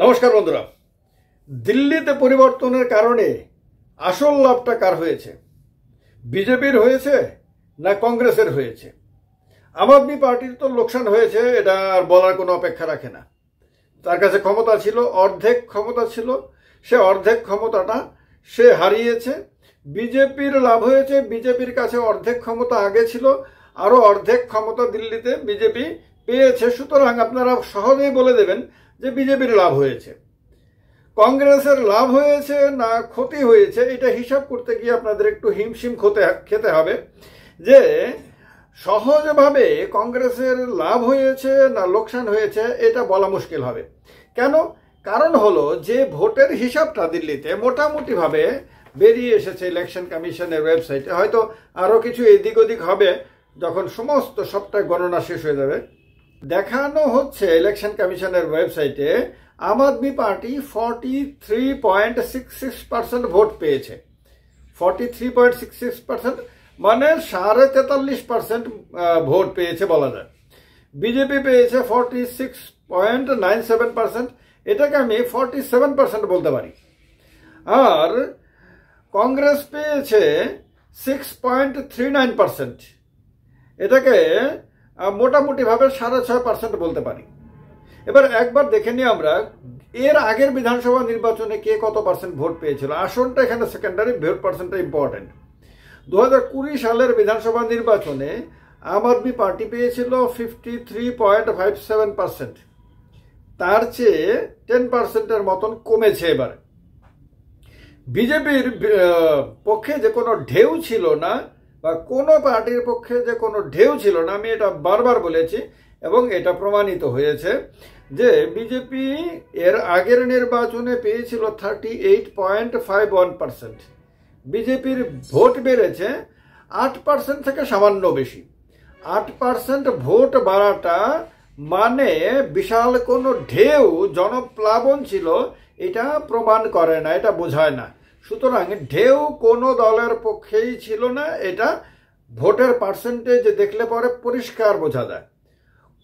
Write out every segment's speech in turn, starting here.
নমস্কার বন্ধুরা। দিল্লিতে পরিবর্তনের কারণে আসল লাভটা কার হয়েছে? বিজেপির হয়েছে না কংগ্রেসের হয়েছে? আম আদমি পার্টির তো লোকসান হয়েছে, এটা আর বলার কোনো অপেক্ষা রাখে না। তার কাছে ক্ষমতা ছিল, অর্ধেক ক্ষমতা ছিল, সে অর্ধেক ক্ষমতাটা সে হারিয়েছে। বিজেপির লাভ হয়েছে, বিজেপির কাছে অর্ধেক ক্ষমতা আগে ছিল, আরও অর্ধেক ক্ষমতা দিল্লিতে বিজেপি পেয়েছে। সুতরাং আপনারা সহজেই বলে দেবেন যে বিজেপির লাভ হয়েছে। কংগ্রেসের লাভ হয়েছে না ক্ষতি হয়েছে, এটা হিসাব করতে গিয়ে আপনাদের একটু হিমশিম খেতে হবে যে সহজভাবে কংগ্রেসের লাভ হয়েছে না লোকসান হয়েছে এটা বলা মুশকিল হবে। কেন? কারণ হলো যে ভোটের হিসাবটা দিল্লিতে মোটামুটিভাবে বেরিয়ে এসেছে ইলেকশন কমিশনের ওয়েবসাইটে। হয়তো আরও কিছু এদিক ওদিক হবে যখন সবটা গণনা শেষ হয়ে যাবে। দেখানো হচ্ছে ইলেকশন কমিশনের ওয়েবসাইটে আম আদমি পার্টি 43.66% ভোট পেয়েছে। 43.66% মানে 43.5% ভোট পেয়েছে বলা যায়। বিজেপি পেয়েছে 46.97%, এটাকে আমি 47% বলতে পারি। আর কংগ্রেস পেয়েছে 6.39%, এটাকে মোটামুটিভাবে 6.5% বলতে পারি। এবার একবার দেখে নিই আমরা এর আগের বিধানসভা নির্বাচনে কে কত পার্সেন্ট ভোট পেয়েছিল। আসনটা এখানে সেকেন্ডারি, ভোট পার্সেন্টটা ইম্পর্টেন্ট। 2020 সালের বিধানসভা নির্বাচনে আম আদমি পার্টি পেয়েছিল 53.57%, তার চেয়ে 10%-এর মতন কমেছে। এবার বিজেপির পক্ষে যে কোনো ঢেউ ছিল না, বা কোনো পার্টির পক্ষে যে কোনো ঢেউ ছিল না, আমি এটা বারবার বলেছি এবং এটা প্রমাণিত হয়েছে যে বিজেপি এর আগের নির্বাচনে পেয়েছিল 38.51%। বিজেপির ভোট বেড়েছে 8% থেকে সামান্য বেশি। 8% ভোট বাড়াটা মানে বিশাল কোনো ঢেউ, জনপ্লাবন ছিল, এটা প্রমাণ করে না, এটা বোঝায় না। সুতরাং ঢেউ কোনো দলের পক্ষেই ছিল না, এটা ভোটের পার্সেন্টেজ দেখলে পরে পরিষ্কার বোঝা যায়।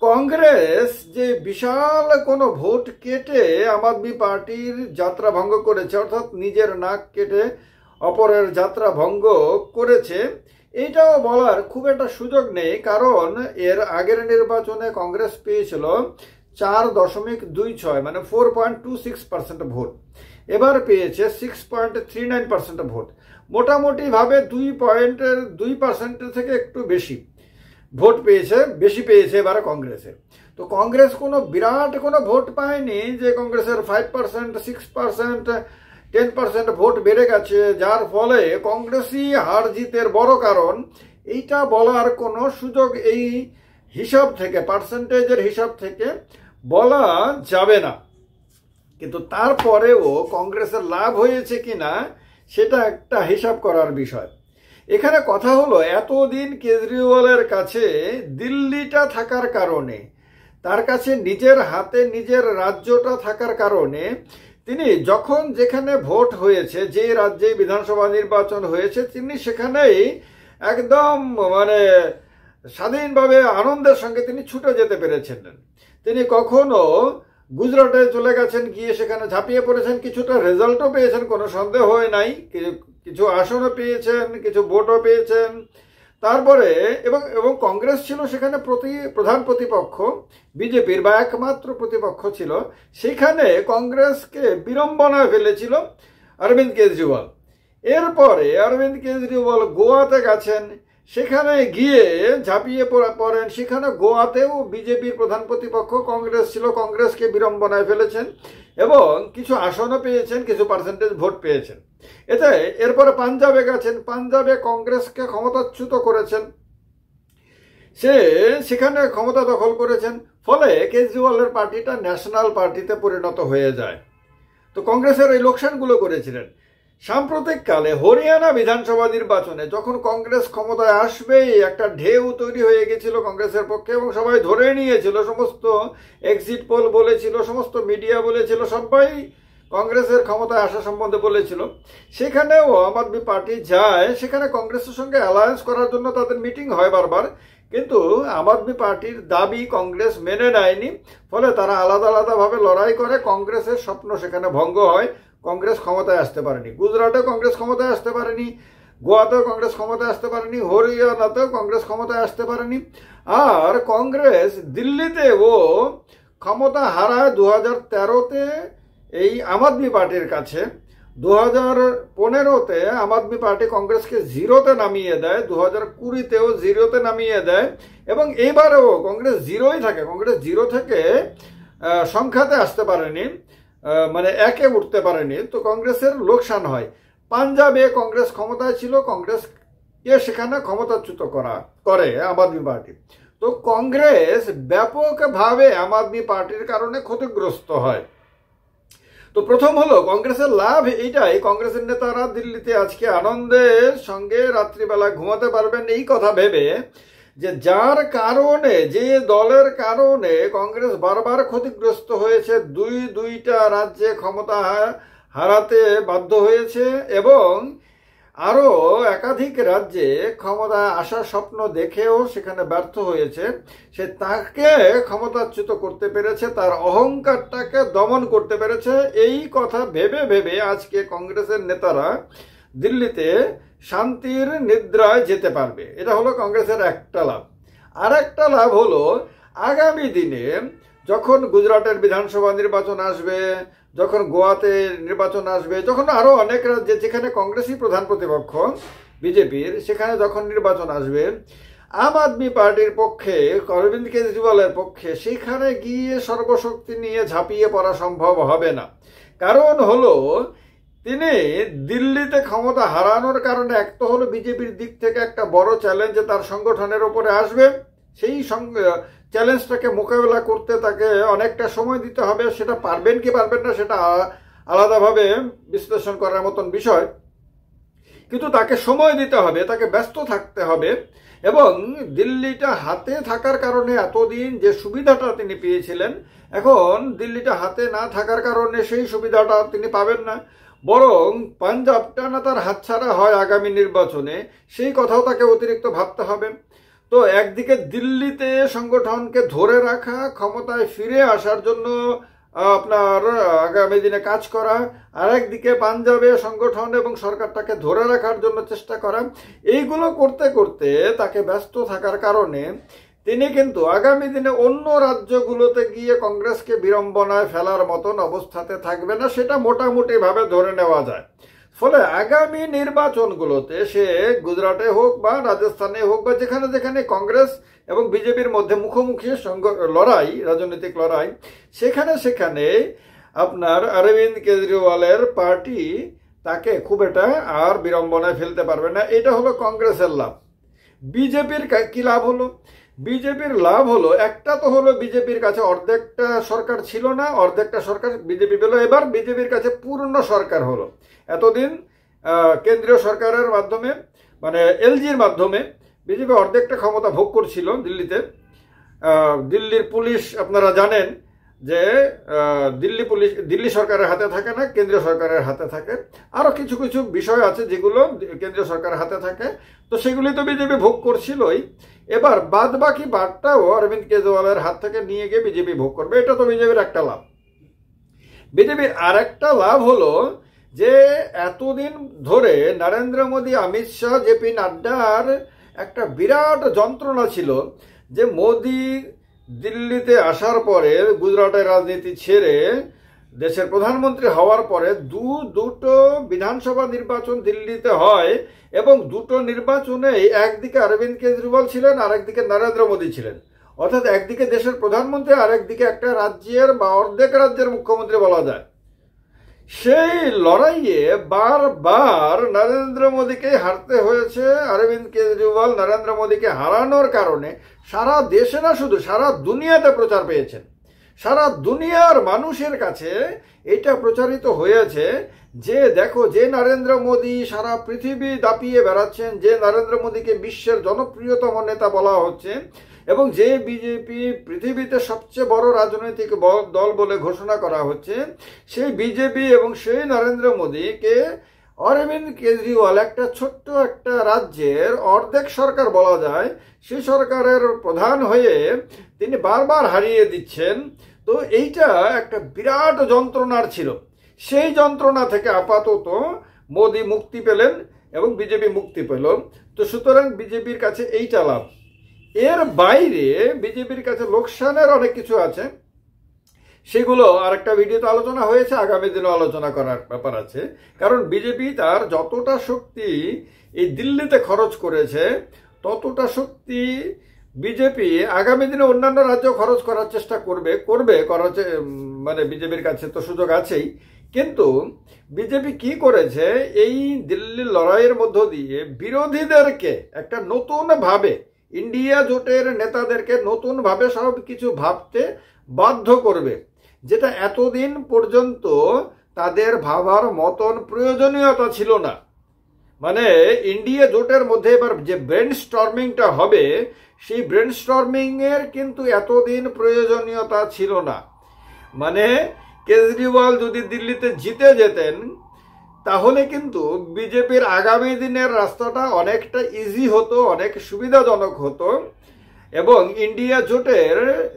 কংগ্রেস যে বিশাল কোনো ভোট কেটে আম আদমি পার্টির যাত্রা ভঙ্গ করেছে, অর্থাৎ নিজের নাক কেটে অপরের যাত্রা ভঙ্গ করেছে, এইটাও বলার খুব একটা সুযোগ নেই। কারণ এর আগের নির্বাচনে কংগ্রেস পেয়েছিল 4.26 মানে 4.26% ভোট, এবার পেয়েছে 6.39% ভোট। মোটামুটিভাবে 2% থেকে একটু বেশি ভোট পেয়েছে, বেশি পেয়েছে এবারে কংগ্রেসে। তো কংগ্রেস কোনো বিরাট কোনো ভোট পায়নি যে কংগ্রেসের 5%, 6%, 10% ভোট বেড়ে গেছে, যার ফলে কংগ্রেসই হার জিতের বড় কারণ, এইটা বলার কোনো সুযোগ এই হিসাব থেকে, পার্সেন্টেজের হিসাব থেকে বলা যাবে না। কিন্তু তারপরেও কংগ্রেসের লাভ হয়েছে কিনা সেটা একটা হিসাব করার বিষয়। এখানে কথা হলো এতদিন কেজরিওয়ালের কাছে দিল্লিটা থাকার কারণে, তার কাছে নিজের হাতে নিজের রাজ্যটা থাকার কারণে তিনি যখন যেখানে ভোট হয়েছে, যে রাজ্যে বিধানসভা নির্বাচন হয়েছে, তিনি সেখানেই একদম মানে স্বাধীনভাবে আনন্দের সঙ্গে তিনি ছুটে যেতে পেরেছিলেন। তিনি কখনো গুজরাটে চলে গেছেন, গিয়ে সেখানে ঝাঁপিয়ে পড়েছেন, কিছুটা রেজাল্টও পেয়েছেন, কোনো সন্দেহ নাই, কিছু আসনও পেয়েছেন, কিছু ভোটও পেয়েছেন। তারপরে এবং কংগ্রেস ছিল সেখানে প্রধান প্রতিপক্ষ, বিজেপির বা একমাত্র প্রতিপক্ষ ছিল, সেখানে কংগ্রেসকে বিড়ম্বনায় ফেলেছিল অরবিন্দ কেজরিওয়াল। এরপরে অরবিন্দ কেজরিওয়াল গোয়াতে গেছেন, সেখানে গিয়ে ঝাঁপিয়ে পড়েন, সেখানে গোয়াতেও বিজেপির প্রধান প্রতিপক্ষ কংগ্রেস ছিল, কংগ্রেসকে বিড়ম্বনায় ফেলেছেন এবং কিছু আসনও পেয়েছেন, কিছু পার্সেন্টেজ ভোট পেয়েছেন। এরপরে পাঞ্জাবে গেছেন, পাঞ্জাবে কংগ্রেসকে ক্ষমতাচ্যুত করেছেন, সেখানে ক্ষমতা দখল করেছেন, ফলে কেজরিওয়ালের পার্টিটা ন্যাশনাল পার্টিতে পরিণত হয়ে যায়। তো কংগ্রেসের এই লোকসানগুলো করেছিলেন। সাম্প্রতিককালে হরিয়ানা বিধানসভা নির্বাচনে যখন কংগ্রেস ক্ষমতায় আসবেই একটা ঢেউ তৈরি হয়ে গেছিল কংগ্রেসের পক্ষে এবং সবাই ধরে নিয়েছিল, সমস্ত এক্সিট পোল বলেছিল, সমস্ত মিডিয়া বলেছিল, সবাই কংগ্রেসের ক্ষমতায় আসা সম্বন্ধে বলেছিল। সেখানেও আম আদমি পার্টি যায়, সেখানে কংগ্রেসের সঙ্গে অ্যালায়েন্স করার জন্য তাদের মিটিং হয় বারবার, কিন্তু আম আদমি পার্টির দাবি কংগ্রেস মেনে নেয়নি, ফলে তারা আলাদা আলাদাভাবে লড়াই করে। কংগ্রেসের স্বপ্ন সেখানে ভঙ্গ হয়, কংগ্রেস ক্ষমতায় আসতে পারেনি। গুজরাটেও কংগ্রেস ক্ষমতায় আসতে পারেনি, গোয়াতেও কংগ্রেস ক্ষমতায় আসতে পারেনি, হরিয়ানাতেও কংগ্রেস ক্ষমতায় আসতে পারেনি। আর কংগ্রেস দিল্লিতেও ক্ষমতা হারায় 2013-তে এই আম আদমি পার্টির কাছে। 2015-তে আম আদমি পার্টি কংগ্রেসকে জিরোতে নামিয়ে দেয়, 2020-তেও জিরোতে নামিয়ে দেয়, এবং এবারেও কংগ্রেস জিরোই থাকে। কংগ্রেস জিরো থেকে সংখ্যাতে আসতে পারেনি, মানে একে উঠতে পারেনি। তো কংগ্রেসের লোকসান হয়। পাঞ্জাবে কংগ্রেস ক্ষমতায় ছিল, কংগ্রেসকে সেখানে ক্ষমতাচ্যুত করে আম আদমি পার্টি। তো কংগ্রেস ব্যাপকভাবে আম আদমি পার্টির কারণে ক্ষতিগ্রস্ত হয়। তো প্রথম হলো কংগ্রেসের লাভ এইটাই, কংগ্রেসের নেতারা দিল্লিতে আজকে আনন্দের সঙ্গে রাত্রিবেলা ঘুমাতে পারবেন এই কথা ভেবে, যে যার কারণে, যে দলের কারণে কংগ্রেস বারবার ক্ষতিগ্রস্ত হয়েছে, দুইটা রাজ্যে ক্ষমতা হারাতে বাধ্য হয়েছে এবং আরও একাধিক রাজ্যে ক্ষমতা আসার স্বপ্ন দেখেও সেখানে ব্যর্থ হয়েছে, সে তাকে ক্ষমতাচ্যুত করতে পেরেছে, তার অহংকারটাকে দমন করতে পেরেছে। এই কথা ভেবে ভেবে আজকে কংগ্রেসের নেতারা দিল্লিতে শান্তির নিদ্রায় যেতে পারবে। এটা হলো কংগ্রেসের একটা লাভ। আর একটা লাভ হলো আগামী দিনে যখন গুজরাটের বিধানসভা নির্বাচন আসবে, যখন গোয়াতে নির্বাচন আসবে, যখন আরো অনেক রাজ্যে যেখানে কংগ্রেসই প্রধান প্রতিপক্ষ বিজেপির, সেখানে যখন নির্বাচন আসবে, আম আদমি পার্টির পক্ষে, অরবিন্দ কেজরিওয়ালের পক্ষে সেখানে গিয়ে সর্বশক্তি নিয়ে ঝাঁপিয়ে পড়া সম্ভব হবে না। কারণ হলো তিনি দিল্লিতে ক্ষমতা হারানোর কারণে এক তো হলো বিজেপির দিক থেকে একটা বড় চ্যালেঞ্জ তার সংগঠনের উপরে আসবে, সেই চ্যালেঞ্জটাকে মোকাবেলা করতে তাকে অনেকটা সময় দিতে হবে। সেটা পারবেন কি পারবেন না সেটা আলাদাভাবে বিশ্লেষণ করার মতন বিষয়, কিন্তু তাকে সময় দিতে হবে, তাকে ব্যস্ত থাকতে হবে। এবং দিল্লিটা হাতে থাকার কারণে এতদিন যে সুবিধাটা তিনি পেয়েছিলেন, এখন দিল্লিটা হাতে না থাকার কারণে সেই সুবিধাটা তিনি পাবেন না, বরং পাঞ্জাবটা না তার হাতছাড়া হয় আগামী নির্বাচনে, সেই কথাও তাকে অতিরিক্ত ভাবতে হবে। তো একদিকে দিল্লিতে সংগঠনকে ধরে রাখা, ক্ষমতায় ফিরে আসার জন্য আপনার আগামী দিনে কাজ করা, আর একদিকে পাঞ্জাবে সংগঠন এবং সরকারটাকে ধরে রাখার জন্য চেষ্টা করা, এইগুলো করতে করতে তাকে ব্যস্ত থাকার কারণে তিনি কিন্তু আগামী দিনে অন্য রাজ্যগুলোতে গিয়ে কংগ্রেসকে বিড়ম্বনায় ফেলার মতন অবস্থাতে থাকবে না, সেটা মোটামুটি ভাবে ধরে নেওয়া যায়। ফলে আগামী নির্বাচনগুলোতে সে গুজরাটে হোক বা রাজস্থানে হোক বা যেখানে যেখানে কংগ্রেস এবং বিজেপির মধ্যে মুখোমুখি লড়াই, রাজনৈতিক লড়াই, সেখানে সেখানে আপনার অরবিন্দ কেজরিওয়ালের পার্টি তাকে খুব একটা আর বিড়ম্বনায় ফেলতে পারবে না। এটা হলো কংগ্রেসের লাভ। বিজেপির কি লাভ হলো? বিজেপির লাভ হলো, একটা তো হলো বিজেপির কাছে অর্ধেকটা সরকার ছিল না, অর্ধেকটা সরকার বিজেপি পেল, এবার বিজেপির কাছে পূর্ণ সরকার হলো। এতদিন কেন্দ্রীয় সরকারের মাধ্যমে, মানে এলজির মাধ্যমে বিজেপি অর্ধেকটা ক্ষমতা ভোগ করছিল দিল্লিতে। দিল্লির পুলিশ আপনারা জানেন যে দিল্লি সরকারের হাতে থাকে না, কেন্দ্রীয় সরকারের হাতে থাকে। আরো কিছু কিছু বিষয় আছে যেগুলো কেন্দ্রীয় সরকারের হাতে থাকে, তো সেগুলি তো বিজেপি ভোগ করছিলই। এবার বাদ বাকি বারটাও অরবিন্দ কেজরিওয়ালের হাত থেকে নিয়ে গিয়ে বিজেপি ভোগ করবে। এটা তো বিজেপির একটা লাভ। বিজেপির আর একটা লাভ হলো যে এতদিন ধরে নরেন্দ্র মোদী, অমিত শাহ, জেপি নাড্ডার একটা বিরাট যন্ত্রণা ছিল যে মোদী দিল্লিতে আসার পরে, গুজরাটের রাজনীতি ছেড়ে দেশের প্রধানমন্ত্রী হওয়ার পরে দুটো বিধানসভা নির্বাচন দিল্লিতে হয় এবং দুটো নির্বাচনে একদিকে অরবিন্দ কেজরিওয়াল ছিলেন আর একদিকে নরেন্দ্র মোদী ছিলেন। অর্থাৎ একদিকে দেশের প্রধানমন্ত্রী আর একদিকে একটা রাজ্যের বা অর্ধেক রাজ্যের মুখ্যমন্ত্রী বলা যায়। সেই লড়াইয়ে বারবার নরেন্দ্র মোদীকে হারতে হয়েছে। অরবিন্দ কেজরিওয়াল নরেন্দ্র মোদীকে হারানোর কারণে সারা দেশে না, শুধু সারা দুনিয়াতে প্রচার পেয়েছেন। সারা দুনিয়ার মানুষের কাছে এটা প্রচারিত হয়েছে যে দেখো, যে নরেন্দ্র মোদী সারা পৃথিবী দাপিয়ে বেড়াচ্ছেন, যে নরেন্দ্র মোদীকে বিশ্বের জনপ্রিয়তম নেতা বলা হচ্ছে এবং যে বিজেপি পৃথিবীতে সবচেয়ে বড় রাজনৈতিক দল বলে ঘোষণা করা হচ্ছে, সেই বিজেপি এবং সেই নরেন্দ্র মোদীকে অরবিন্দ কেজরিওয়াল একটা ছোট্ট একটা রাজ্যের অর্ধেক সরকার বলা যায়, সেই সরকারের প্রধান হয়ে তিনি বারবার হারিয়ে দিচ্ছেন। তো এইটা একটা বিরাট যন্ত্রণার ছিল। সেই যন্ত্রণা থেকে আপাতত মোদি মুক্তি পেলেন এবং বিজেপি মুক্তি পেল। তো সুতরাং বিজেপির কাছে এইটা লাভ। এর বাইরে বিজেপির কাছে লোকসানের অনেক কিছু আছে, সেগুলো আরেকটা ভিডিওতে আলোচনা হয়েছে, আগামী দিনে আলোচনা করার ব্যাপার আছে। কারণ বিজেপি তার যতটা শক্তি এই দিল্লিতে খরচ করেছে, ততটা শক্তি বিজেপি আগামী দিনে অন্যান্য রাজ্য খরচ করার চেষ্টা করবে মানে বিজেপির কাছে তো সুযোগ আছেই। কিন্তু বিজেপি কি করেছে, এই দিল্লির লড়াইয়ের মধ্য দিয়ে বিরোধীদেরকে একটা নতুন ভাবে, ইন্ডিয়া জোটের নেতাদেরকে নতুন ভাবে সব কিছু ভাবতে বাধ্য করবে, যেটা এতদিন পর্যন্ত তাদের ভাবার মতন প্রয়োজনীয়তা ছিল না। মানে ইন্ডিয়া জোটের মধ্যে এবার যে ব্রেন স্টর্মিংটা হবে, সেই ব্রেন স্টর্মিং এর কিন্তু এতদিন প্রয়োজনীয়তা ছিল না। মানে কেজরিওয়াল যদি দিল্লিতে জিতে যেতেন, তাহলে কিন্তু বিজেপির আগামী দিনের রাস্তাটা অনেকটা ইজি হতো, অনেক সুবিধাজনক হতো, এবং ইন্ডিয়া জোটের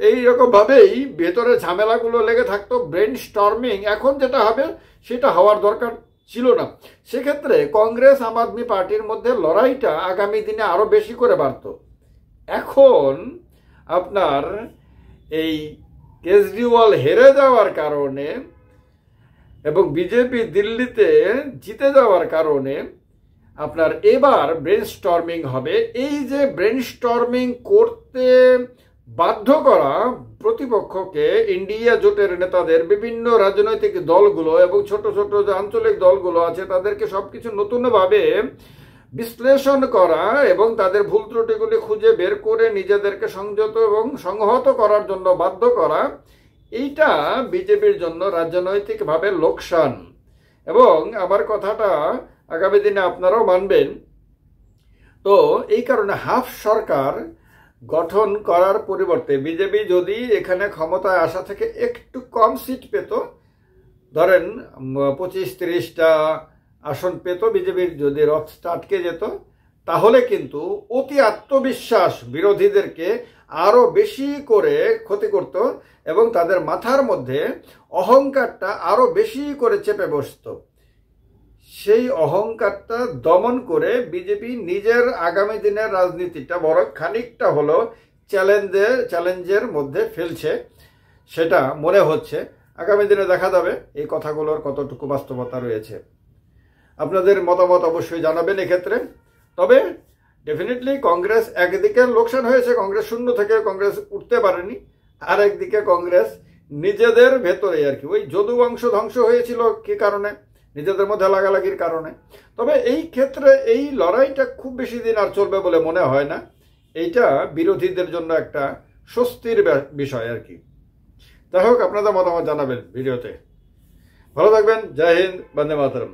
এইরকম ভাবেই ভেতরে ঝামেলাগুলো লেগে থাকতো, ব্রেন স্টর্মিং। এখন যেটা হবে সেটা হওয়ার দরকার ছিল না। সেক্ষেত্রে কংগ্রেস আম আদমি পার্টির মধ্যে লড়াইটা আগামী দিনে আরো বেশি করে বাড়ত। এখন আপনার এই কেজরিওয়াল হেরে যাওয়ার কারণে এবং বিজেপি দিল্লিতে জিতে যাওয়ার কারণে আপনার এবার ব্রেন স্টর্মিং হবে। এই যে ব্রেন স্টর্মিং করতে বাধ্য করা প্রতিপক্ষকে, ইন্ডিয়া জোটের নেতাদের, বিভিন্ন রাজনৈতিক দলগুলো এবং ছোট ছোট যে আঞ্চলিক দলগুলো আছে, তাদেরকে সবকিছু নতুনভাবে বিশ্লেষণ করা এবং তাদের ভুল ত্রুটিগুলি খুঁজে বের করে নিজেদেরকে সংযত এবং সংহত করার জন্য বাধ্য করা, এইটা বিজেপির জন্য রাজনৈতিকভাবে লোকসান। এবং আমার কথাটা আগামী দিনে আপনারাও মানবেন। তো এই কারণে হাফ সরকার গঠন করার পরিবর্তে বিজেপি যদি এখানে ক্ষমতায় আসা থেকে একটু কম সিট পেত, ধরেন 25-30টা আসন পেত, বিজেপির যদি রথটা আটকে যেত, তাহলে কিন্তু অতি আত্মবিশ্বাস বিরোধীদেরকে আরো বেশি করে ক্ষতি করত এবং তাদের মাথার মধ্যে অহংকারটা আরো বেশি করে চেপে বসত। সেই অহংকারটা দমন করে বিজেপি নিজের আগামী দিনের রাজনীতিটা বড় খানিকটা হলো চ্যালেঞ্জের মধ্যে ফেলছে, সেটা মনে হচ্ছে। আগামী দিনে দেখা যাবে এই কথাগুলোর কতটুকু বাস্তবতা রয়েছে। আপনাদের মতামত অবশ্যই জানাবেন এক্ষেত্রে। তবে ডেফিনেটলি কংগ্রেস একদিকে লোকসান হয়েছে, কংগ্রেস শূন্য থেকে কংগ্রেস উঠতে পারেনি, আর একদিকে কংগ্রেস নিজেদের ভেতরে আর কি ওই যদু বংশ ধ্বংস হয়েছিল কি কারণে, নিজেদের মধ্যে লাগালাগির কারণে। তবে এই ক্ষেত্রে এই লড়াইটা খুব বেশি দিন আর চলবে বলে মনে হয় না। এইটা বিরোধীদের জন্য একটা স্বস্তির বিষয় আর কি। যাই হোক, আপনাদের মতামত জানাবেন ভিডিওতে। ভালো থাকবেন। জয় হিন্দ, বন্দে মাতরম।